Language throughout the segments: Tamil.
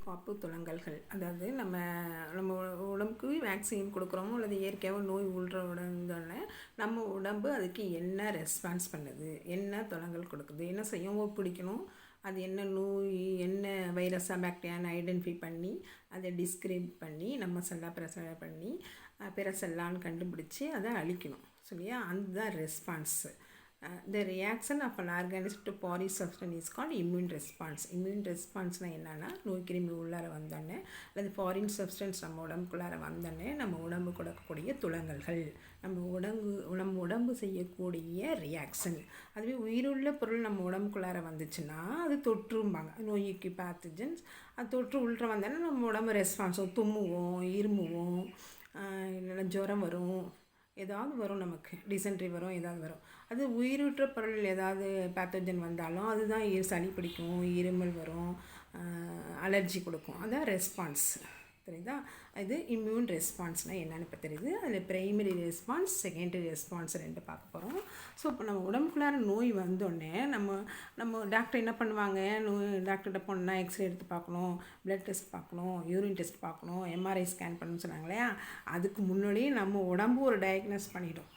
காப்பு துலங்கல்கள். அதாவது நம்ம நம்ம உடம்புக்கு வேக்சின் கொடுக்குறோமோ அல்லது இயற்கையாக நோய் உள்ற உடனே நம்ம உடம்பு அதுக்கு என்ன ரெஸ்பான்ஸ் பண்ணுது, என்ன துலங்கல் கொடுக்குது, என்ன செய்யவும் பிடிக்கணும், அது என்ன நோய், என்ன வைரஸாக பாக்டீரியான்னு ஐடென்டிஃபை பண்ணி அதை டிஸ்கிரைப் பண்ணி நம்ம செல்லா பிரசனை பண்ணி பிறசெல்லான்னு கண்டுபிடிச்சி அதை அழிக்கணும். சரியா? அதுதான் response. The reaction of an organism to foreign substance is called immune response. Immune responseனால் என்னென்னா, நோய் கிருமி உள்ளார வந்தோடனே அல்லது ஃபாரின் சப்ஸ்டன்ஸ் நம்ம உடம்புக்குள்ளார வந்தோடனே நம்ம உடம்பு கொடுக்கக்கூடிய துலங்கல்கள், நம்ம உடம்பு செய்யக்கூடிய ரியாக்ஷன். அதுவே உயிருள்ள பொருள் நம்ம உடம்புக்குள்ளார வந்துச்சுன்னா அது தொற்றும்பாங்க. நோய்க்கு பேத்தஜன்ஸ் அது தொற்று உள்ற வந்தோடனே நம்ம உடம்பு ரெஸ்பான்ஸும், தும்முவோம், இருமுவோம், இல்லைன்னா ஜுரம் வரும், ஏதாவது வரும், நமக்கு டிசென்ட்ரி வரும், ஏதாவது வரும். அது உயிருற்ற பொருள் ஏதாவது பேத்தோஜன் வந்தாலும் அதுதான் சளி பிடிக்கும், இருமல் வரும், அலர்ஜி கொடுக்கும். அதான் ரெஸ்பான்ஸ். தெரியுதா? இது இம்யூன் ரெஸ்பான்ஸ்னால் என்னென்னு இப்போ தெரியுது. அதில் ப்ரைமரி ரெஸ்பான்ஸ், செகண்டரி ரெஸ்பான்ஸ் ரெண்டு பார்க்க போகிறோம். ஸோ இப்போ நம்ம உடம்புக்குள்ளார நோய் வந்தோடனே நம்ம டாக்டர் என்ன பண்ணுவாங்க, டாக்டர்கிட்ட போனால் எக்ஸ்ரே எடுத்து பார்க்கணும், ப்ளட் டெஸ்ட் பார்க்கணும், யூரின் டெஸ்ட் பார்க்கணும், எம்ஆர்ஐ ஸ்கேன் பண்ணணும்னு சொன்னாங்க இல்லையா? அதுக்கு முன்னாடியே நம்ம உடம்பு ஒரு டயக்னோஸ் பண்ணிடும்.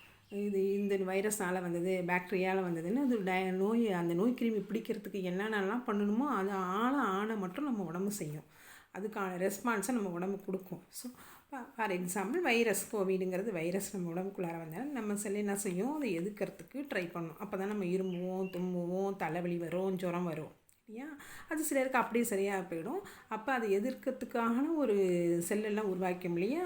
இது இந்த வைரஸ்னால் வந்தது, பாக்டீரியாவில் வந்ததுன்னு அது அந்த நோய் கிருமி பிடிக்கிறதுக்கு என்னென்னலாம் பண்ணணுமோ அது ஆணை மட்டும் நம்ம உடம்பு செய்யும். அதுக்கான ரெஸ்பான்ஸை நம்ம உடம்பு கொடுக்கும். ஸோ ஃபார் எக்ஸாம்பிள் கோவிடுங்கிறது வைரஸ் நம்ம உடம்புக்குள்ளார வந்தால் நம்ம செல் என்ன செய்யும், அதை எதிர்க்கிறதுக்கு ட்ரை பண்ணணும். அப்போ தான் நம்ம இருமுவோம், தும்முவோம், தலைவலி வரும், ஜுரம் வரும் இல்லையா? அது சிலருக்கு அப்படியே சரியாக போயிடும். அப்போ அதை எதிர்க்கிறதுக்கான ஒரு செல்லெல்லாம் உருவாக்கும் இல்லையா?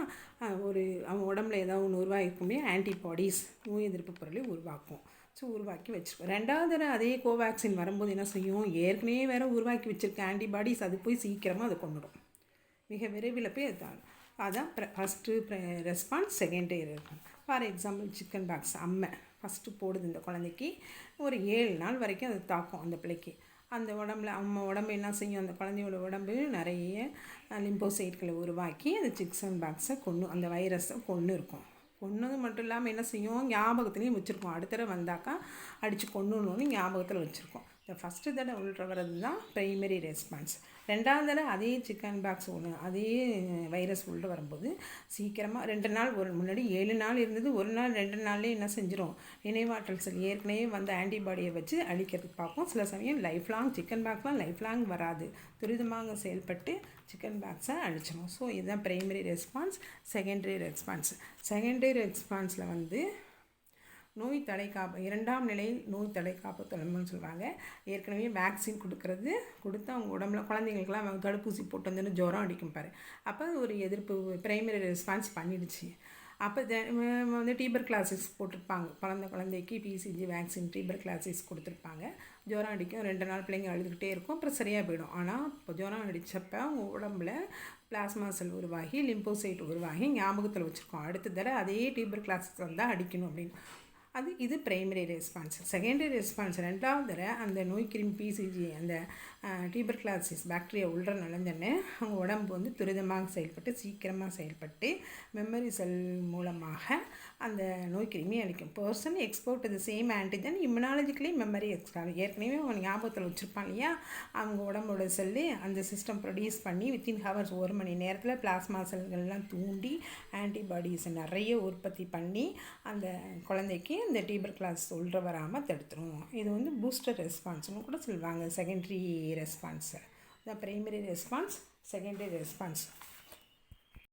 அவன் உடம்புல ஏதாவது ஒன்று உருவாக்கும் இல்லையா? ஆன்டிபாடிஸ், நோய் எதிர்ப்பு பொருளை உருவாக்கும். ஸோ உருவாக்கி வச்சுருக்கோம். ரெண்டாவது தடவை அதே கோவேக்சின் வரும்போது என்ன செய்யும், ஏற்கனவே வேறு உருவாக்கி வச்சுருக்க ஆன்டிபாடிஸ் அது போய் சீக்கிரமாக அதை கொண்டுடும், மிக விரைவில் போய் அதான் first response, secondary response. For example chicken box அம்மை ஃபஸ்ட்டு போடுது இந்த குழந்தைக்கு, ஒரு 7 நாள் வரைக்கும் அது தாக்கும் அந்த பிள்ளைக்கு. அந்த அம்மா உடம்பு என்ன செய்யும், அந்த குழந்தையோட உடம்பு நிறைய லிம்போசைட்களை உருவாக்கி அந்த சிக்கன் பாக்ஸை அந்த வைரஸை கொன்று இருக்கும். கொன்னது மட்டும் இல்லாமல் என்ன செய்யும், ஞாபகத்துலேயும் வச்சுருக்கோம். அடுத்த தடவை வந்தாக்கா அடித்து கொண்டுன்னு ஞாபகத்தில் வச்சுருக்கோம். இந்த ஃபஸ்ட்டு தடவை உள்ள வர்றது தான் ப்ரைமரி ரெஸ்பான்ஸ். ரெண்டாவது தடவை அதே சிக்கன் பாக்ஸ் அதே வைரஸ் உள்ள வரும்போது சீக்கிரமாக 2 நாள் முன்னாடி 7 நாள் இருந்தது, 1 நாள் 2 நாள்லேயே என்ன செஞ்சிடும், நினைவாற்றல் செல் ஏற்கனவே வந்த ஆன்டிபாடியை வச்சு அழிக்கிறதுக்கு பார்ப்போம். சில சமயம் லைஃப் லாங் சிக்கன் பாக்ஸ்லாம் லைஃப் லாங் வராது, துரிதமாக செயல்பட்டு சிக்கன் பாக்ஸை அழிச்சிடும். ஸோ இதுதான் primary response. Secondary response. Secondary ரெஸ்பான்ஸில் நோய் தடைக்காப்பு, 2ஆம் நிலை நோய் தடைக்காப்பு தொலைன்னு சொல்லுவாங்க. ஏற்கனவே வேக்சின் கொடுத்து அவங்க உடம்புல குழந்தைங்களுக்குலாம் தடுப்பூசி போட்டு வந்து ஜுரம் அடிக்கும் பாரு, அப்போ ஒரு எதிர்ப்பு ப்ரைமரி ரெஸ்பான்ஸ் பண்ணிடுச்சு. அப்போ டீபர் கிளாஸஸ் போட்டிருப்பாங்க, குழந்தைக்கு பிசிஜி வேக்சின் டீபர் கிளாஸஸ் கொடுத்துருப்பாங்க. ஜுரம் அடிக்கும், 2 நாள் பிள்ளைங்க அழுதுகிட்டே இருக்கும், அப்புறம் சரியாக போயிடும். ஆனால் இப்போ ஜுரம் அடித்தப்போ அவங்க உடம்புல பிளாஸ்மா செல் உருவாகி லிம்போசைட் உருவாகி ஞாபகத்தில் வச்சுருக்கோம், அடுத்த தடவை அதே டீபர் கிளாஸஸ் வந்தால் அடிக்கணும் அப்படின்னு. இது ப்ரைமரி ரெஸ்பான்ஸ். செகண்டரி ரெஸ்பான்ஸ், ரெண்டாவது தடவை அந்த நோய் கிருமி பிசிஜி அந்த டீபர் கிளாஸிஸ் பாக்டீரியா உள்ள நுழைஞ்சோடனே அவங்க உடம்பு துரிதமாக செயல்பட்டு சீக்கிரமாக செயல்பட்டு மெமரி செல் மூலமாக அந்த நோய் கிருமி அளிக்கும். Person exposed the same antigen immunologically memory extra. ஏற்கனவே அவங்க ஞாபகத்தில் வச்சுருப்பாங்க இல்லையா? அவங்க உடம்போட செல்லு அந்த சிஸ்டம் ப்ரொடியூஸ் பண்ணி வித்தின் ஹவர்ஸ் 1 மணி நேரத்தில் பிளாஸ்மா செல்கள்லாம் தூண்டி ஆன்டிபாடிஸை நிறைய உற்பத்தி பண்ணி அந்த குழந்தைக்கு இந்த டீபர் கிளாஸ் உள்ள வராமல் தடுத்துரும். இது பூஸ்டர் ரெஸ்பான்ஸ்னு கூட சொல்லுவாங்க. செகண்டரி ரெஸ்பான்ஸு தான் ப்ரைமரி ரெஸ்பான்ஸ், செகண்டரி ரெஸ்பான்ஸ்.